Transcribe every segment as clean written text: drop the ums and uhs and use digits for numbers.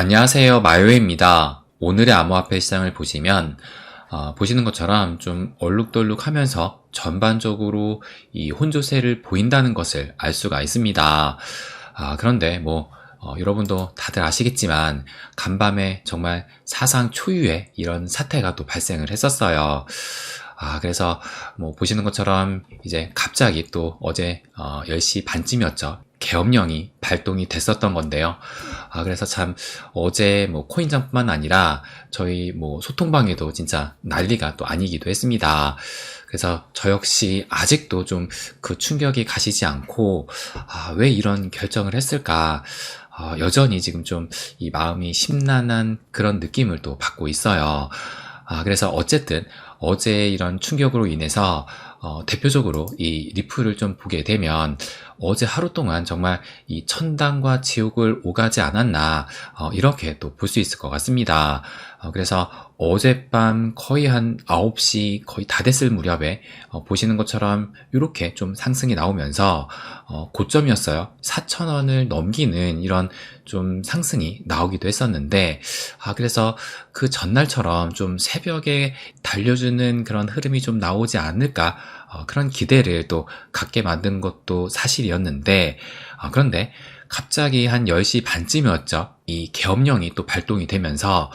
안녕하세요. 마요입니다. 오늘의 암호화폐 시장을 보시면 보시는 것처럼 좀 얼룩덜룩하면서 전반적으로 이 혼조세를 보인다는 것을 알 수가 있습니다. 그런데 여러분도 다들 아시겠지만 간밤에 정말 사상 초유의 이런 사태가 또 발생을 했었어요. 그래서 보시는 것처럼 이제 갑자기 또 어제 10시 반쯤이었죠. 계엄령이 발동이 됐었던 건데요. 그래서 참 어제 코인장뿐만 아니라 저희 소통방에도 진짜 난리가 또 아니기도 했습니다. 그래서 저 역시 아직도 좀 그 충격이 가시지 않고 왜 이런 결정을 했을까? 여전히 지금 좀 이 마음이 심란한 그런 느낌을 또 받고 있어요. 그래서 어쨌든 어제 이런 충격으로 인해서 대표적으로 이 리플을 좀 보게 되면 어제 하루 동안 정말 이 천당과 지옥을 오가지 않았나 이렇게 또 볼 수 있을 것 같습니다. 그래서 어젯밤 거의 한 9시 거의 다 됐을 무렵에 보시는 것처럼 이렇게 좀 상승이 나오면서 고점이었어요. 4,000원을 넘기는 이런 좀 상승이 나오기도 했었는데 그래서 그 전날처럼 좀 새벽에 달려주는 그런 흐름이 좀 나오지 않을까 그런 기대를 또 갖게 만든 것도 사실이었는데 그런데 갑자기 한 10시 반쯤이었죠. 이 계엄령이 또 발동이 되면서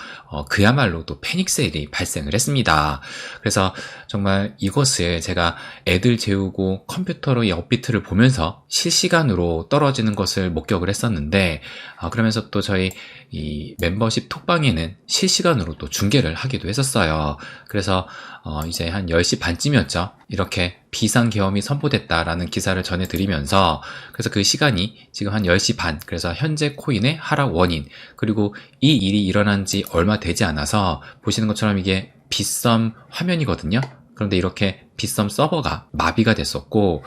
그야말로 또 패닉 세일이 발생을 했습니다. 그래서 정말 이것을 제가 애들 재우고 컴퓨터로 이 업비트를 보면서 실시간으로 떨어지는 것을 목격을 했었는데 그러면서 또 저희 이 멤버십 톡방에는 실시간으로 또 중계를 하기도 했었어요. 그래서 이제 한 10시 반쯤이었죠. 이렇게 비상계엄이 선포됐다라는 기사를 전해드리면서 그래서 그 시간이 지금 한 10시 반, 그래서 현재 코인의 하락 원인, 그리고 이 일이 일어난 지 얼마 되지 않아서 보시는 것처럼 이게 빗썸 화면이거든요. 그런데 이렇게 빗썸 서버가 마비가 됐었고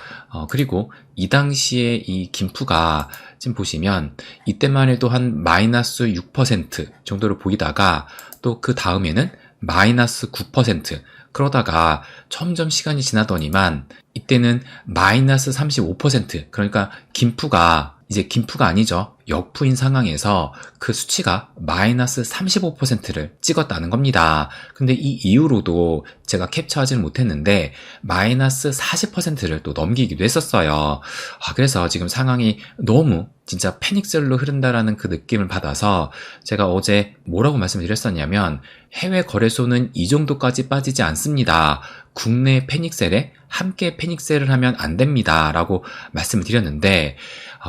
그리고 이 당시에 이 김프가 지금 보시면 이때만 해도 한 마이너스 6% 정도로 보이다가 또 그 다음에는 마이너스 9%, 그러다가 점점 시간이 지나더니만 이때는 마이너스 35%, 그러니까 김프가 이제 김프가 아니죠. 역프인 상황에서 그 수치가 마이너스 35%를 찍었다는 겁니다. 근데 이 이후로도 제가 캡처하지는 못했는데 마이너스 40%를 또 넘기기도 했었어요. 그래서 지금 상황이 너무 진짜 패닉셀로 흐른다라는 그 느낌을 받아서 제가 어제 뭐라고 말씀을 드렸었냐면 해외 거래소는 이 정도까지 빠지지 않습니다. 국내 패닉셀에 함께 패닉셀을 하면 안 됩니다. 라고 말씀을 드렸는데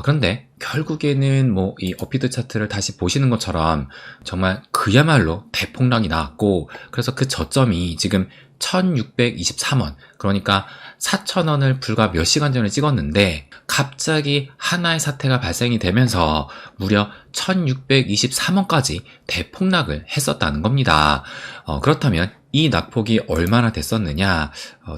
그런데 결국에는 이 업비트 차트를 다시 보시는 것처럼 정말 그야말로 대폭락이 나왔고 그래서 그 저점이 지금 1623원, 그러니까 4,000원을 불과 몇 시간 전에 찍었는데 갑자기 하나의 사태가 발생이 되면서 무려 1623원까지 대폭락을 했었다는 겁니다. 그렇다면 이 낙폭이 얼마나 됐었느냐,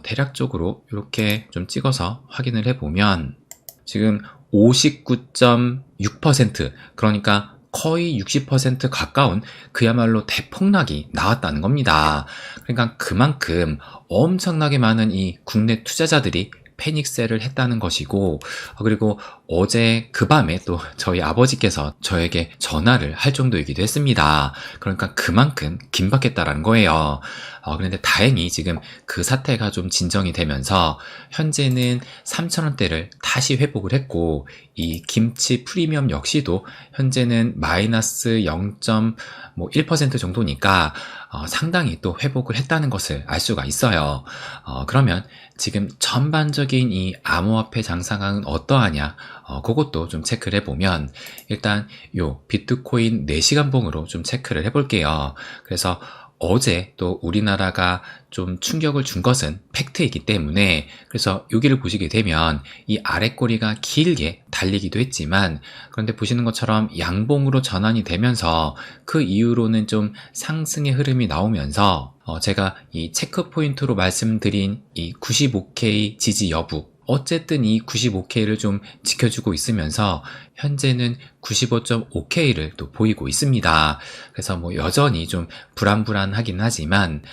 대략적으로 이렇게 좀 찍어서 확인을 해보면 지금 59.6%, 그러니까 거의 60% 가까운 그야말로 대폭락이 나왔다는 겁니다. 그러니까 그만큼 엄청나게 많은 이 국내 투자자들이 패닉셀을 했다는 것이고 그리고 어제 그 밤에 또 저희 아버지께서 저에게 전화를 할 정도이기도 했습니다. 그러니까 그만큼 긴박했다라는 거예요. 그런데 다행히 지금 그 사태가 좀 진정이 되면서 현재는 3,000원대를 다시 회복을 했고 이 김치 프리미엄 역시도 현재는 마이너스 0.1% 정도니까 상당히 또 회복을 했다는 것을 알 수가 있어요. 그러면 지금 전반적인 이 암호화폐 장상황은 어떠하냐, 그것도 좀 체크를 해보면 일단 요 비트코인 4시간 봉으로 좀 체크를 해볼게요. 그래서 어제 또 우리나라가 좀 충격을 준 것은 팩트이기 때문에 그래서 여기를 보시게 되면 이 아랫꼬리가 길게 달리기도 했지만 그런데 보시는 것처럼 양봉으로 전환이 되면서 그 이후로는 좀 상승의 흐름이 나오면서 제가 이 체크 포인트로 말씀드린 이 95K 지지 여부, 어쨌든 이 95K를 좀 지켜주고 있으면서 현재는 95.5K를 또 보이고 있습니다. 그래서 여전히 좀 불안불안하긴 하지만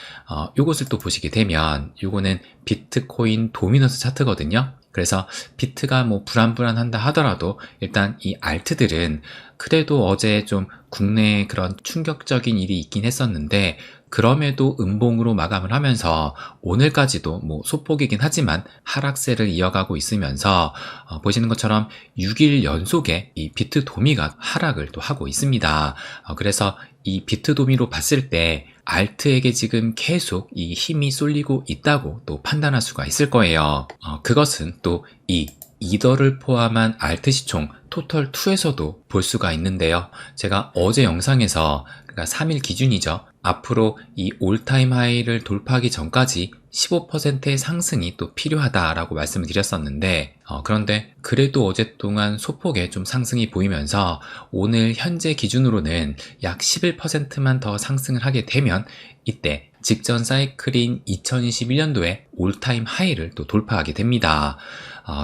요것을 또 보시게 되면 요거는 비트코인 도미넌스 차트거든요. 그래서 비트가 뭐 불안불안한다 하더라도 일단 이 알트들은 그래도 어제 좀 국내에 그런 충격적인 일이 있긴 했었는데 그럼에도 음봉으로 마감을 하면서 오늘까지도 뭐 소폭이긴 하지만 하락세를 이어가고 있으면서 보시는 것처럼 6일 연속에 이 비트 도미가 하락을 또 하고 있습니다. 그래서 이 비트 도미로 봤을 때 알트에게 지금 계속 이 힘이 쏠리고 있다고 또 판단할 수가 있을 거예요. 그것은 또 이 이더를 포함한 알트 시총 토털2에서도 볼 수가 있는데요. 제가 어제 영상에서 그러니까 3일 기준이죠. 앞으로 이 올타임 하이를 돌파하기 전까지 15%의 상승이 또 필요하다라고 말씀을 드렸었는데 그런데 그래도 어제 동안 소폭의 좀 상승이 보이면서 오늘 현재 기준으로는 약 11%만 더 상승을 하게 되면 이때 직전 사이클인 2021년도에 올타임 하이를 또 돌파하게 됩니다.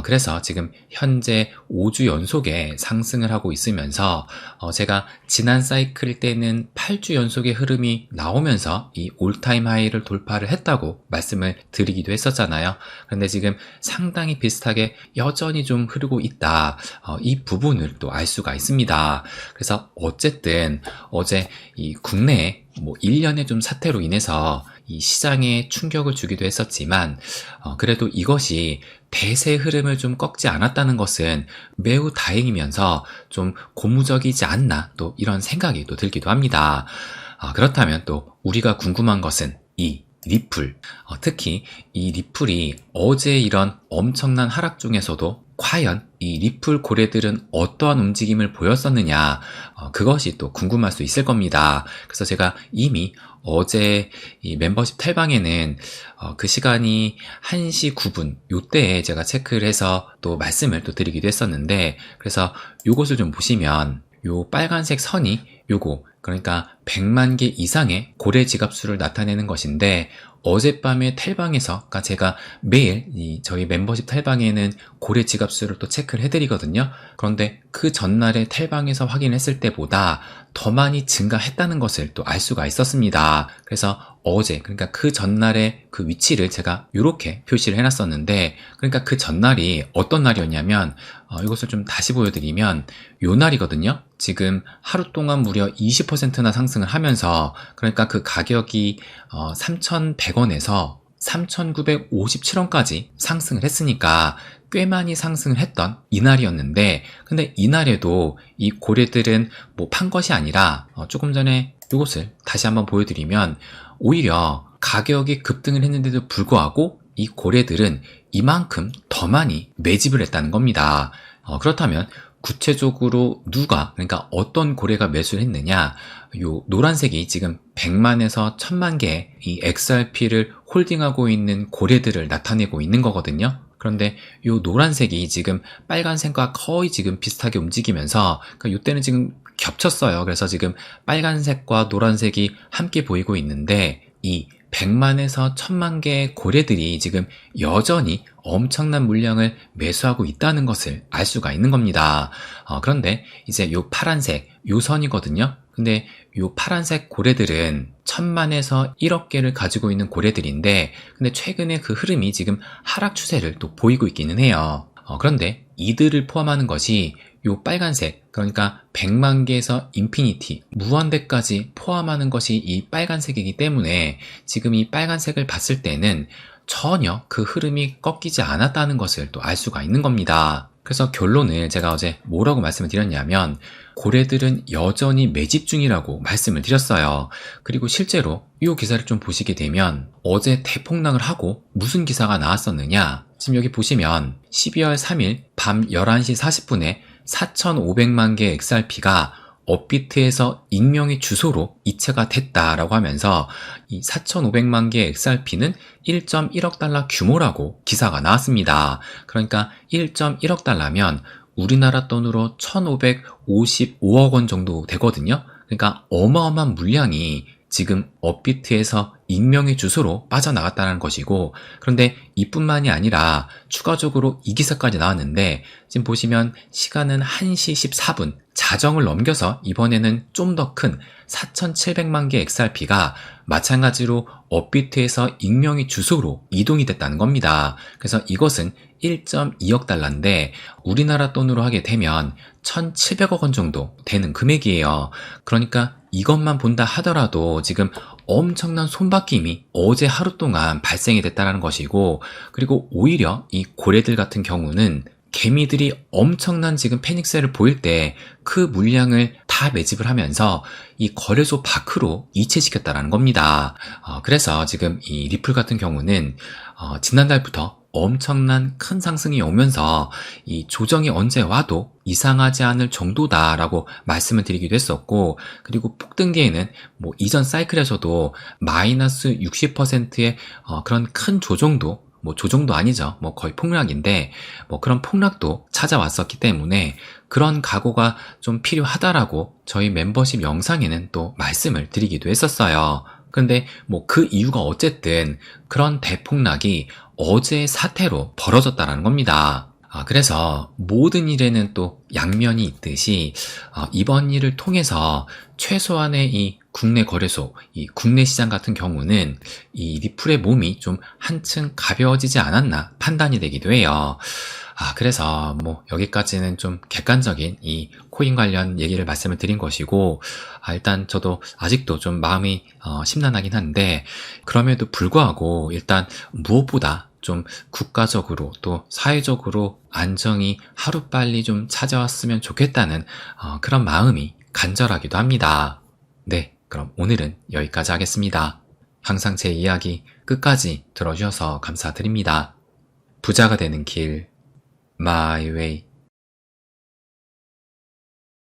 그래서 지금 현재 5주 연속에 상승을 하고 있으면서 제가 지난 사이클 때는 8주 연속의 흐름이 나오면서 이 올타임 하이를 돌파를 했다고 말씀을 드리기도 했었잖아요. 그런데 지금 상당히 비슷하게 여전히 좀 흐르고 있다. 이 부분을 또 알 수가 있습니다. 그래서 어쨌든 어제 이 국내에 뭐 일련의 좀 사태로 인해서 이 시장에 충격을 주기도 했었지만 그래도 이것이 대세 흐름을 좀 꺾지 않았다는 것은 매우 다행이면서 좀 고무적이지 않나 또 이런 생각이 또 들기도 합니다. 그렇다면 또 우리가 궁금한 것은 이 리플, 특히 이 리플이 어제 이런 엄청난 하락 중에서도 과연 이 리플 고래들은 어떠한 움직임을 보였었느냐, 그것이 또 궁금할 수 있을 겁니다. 그래서 제가 이미 어제 이 멤버십 탈방에는 그 시간이 1시 9분 요때에 제가 체크를 해서 또 말씀을 또 드리기도 했었는데, 그래서 요것을 좀 보시면 요 빨간색 선이 요거 그러니까 100만 개 이상의 고래 지갑수를 나타내는 것인데, 어젯밤에 탈방에서, 그러니까 제가 매일 저희 멤버십 탈방에는 고래 지갑수를 또 체크를 해드리거든요. 그런데 그 전날에 탈방에서 확인했을 때보다 더 많이 증가했다는 것을 또 알 수가 있었습니다. 그래서 어제, 그러니까 그 전날의 그 위치를 제가 이렇게 표시를 해놨었는데, 그러니까 그 전날이 어떤 날이었냐면, 이것을 좀 다시 보여드리면 요 날이거든요. 지금 하루 동안 무려 20%나 상승을 하면서, 그러니까 그 가격이 3,100원에서 3,957원까지 상승을 했으니까 꽤 많이 상승을 했던 이날이었는데, 근데 이날에도 이 고래들은 뭐 판 것이 아니라 조금 전에 이것을 다시 한번 보여드리면 오히려 가격이 급등을 했는데도 불구하고 이 고래들은 이만큼 더 많이 매집을 했다는 겁니다. 그렇다면 구체적으로 누가, 그러니까 어떤 고래가 매수를 했느냐, 요 노란색이 지금 100만에서 1000만 개의 이 XRP를 홀딩하고 있는 고래들을 나타내고 있는 거거든요. 그런데 요 노란색이 지금 빨간색과 거의 지금 비슷하게 움직이면서, 그러니까 요때는 지금 겹쳤어요. 그래서 지금 빨간색과 노란색이 함께 보이고 있는데, 이 100만에서 1000만 개의 고래들이 지금 여전히 엄청난 물량을 매수하고 있다는 것을 알 수가 있는 겁니다. 그런데 이제 요 파란색, 요 선이거든요. 근데 요 파란색 고래들은 1000만에서 1억 개를 가지고 있는 고래들인데, 근데 최근에 그 흐름이 지금 하락 추세를 또 보이고 있기는 해요. 그런데 이들을 포함하는 것이 요 빨간색, 그러니까 100만 개에서 인피니티, 무한대까지 포함하는 것이 이 빨간색이기 때문에 지금 이 빨간색을 봤을 때는 전혀 그 흐름이 꺾이지 않았다는 것을 또 알 수가 있는 겁니다. 그래서 결론을 제가 어제 뭐라고 말씀을 드렸냐면, 고래들은 여전히 매집 중이라고 말씀을 드렸어요. 그리고 실제로 이 기사를 좀 보시게 되면 어제 대폭락을 하고 무슨 기사가 나왔었느냐, 지금 여기 보시면 12월 3일 밤 11시 40분에 4,500만 개의 XRP가 업비트에서 익명의 주소로 이체가 됐다라고 하면서 이 4,500만 개의 XRP는 1.1억 달러 규모라고 기사가 나왔습니다. 그러니까 1.1억 달러면 우리나라 돈으로 1,555억 원 정도 되거든요. 그러니까 어마어마한 물량이 지금 업비트에서 익명의 주소로 빠져나갔다는 것이고, 그런데 이뿐만이 아니라 추가적으로 이 기사까지 나왔는데, 지금 보시면 시간은 1시 14분, 자정을 넘겨서 이번에는 좀 더 큰 4,700만 개 XRP가 마찬가지로 업비트에서 익명의 주소로 이동이 됐다는 겁니다. 그래서 이것은 1.2억 달러인데 우리나라 돈으로 하게 되면 1,700억 원 정도 되는 금액이에요. 그러니까 이것만 본다 하더라도 지금 엄청난 손바뀜이 어제 하루 동안 발생이 됐다는 것이고, 그리고 오히려 이 고래들 같은 경우는 개미들이 엄청난 지금 패닉세를 보일 때 그 물량을 다 매집을 하면서 이 거래소 밖으로 이체시켰다는 겁니다. 그래서 지금 이 리플 같은 경우는 지난달부터 엄청난 큰 상승이 오면서 이 조정이 언제 와도 이상하지 않을 정도다라고 말씀을 드리기도 했었고, 그리고 폭등 뒤에는 뭐 이전 사이클에서도 마이너스 60%의 그런 큰 조정도, 뭐 조정도 아니죠. 뭐 거의 폭락인데 뭐 그런 폭락도 찾아왔었기 때문에 그런 각오가 좀 필요하다라고 저희 멤버십 영상에는 또 말씀을 드리기도 했었어요. 근데 뭐 그 이유가 어쨌든 그런 대폭락이 어제의 사태로 벌어졌다는 겁니다. 그래서 모든 일에는 또 양면이 있듯이 이번 일을 통해서 최소한의 이 국내 거래소, 이 국내 시장 같은 경우는 이 리플의 몸이 좀 한층 가벼워지지 않았나 판단이 되기도 해요. 그래서 뭐 여기까지는 좀 객관적인 이 코인 관련 얘기를 말씀을 드린 것이고, 일단 저도 아직도 좀 마음이 심란하긴 한데, 그럼에도 불구하고 일단 무엇보다 좀 국가적으로 또 사회적으로 안정이 하루빨리 좀 찾아왔으면 좋겠다는 그런 마음이 간절하기도 합니다. 네, 그럼 오늘은 여기까지 하겠습니다. 항상 제 이야기 끝까지 들어주셔서 감사드립니다. 부자가 되는 길, My Way.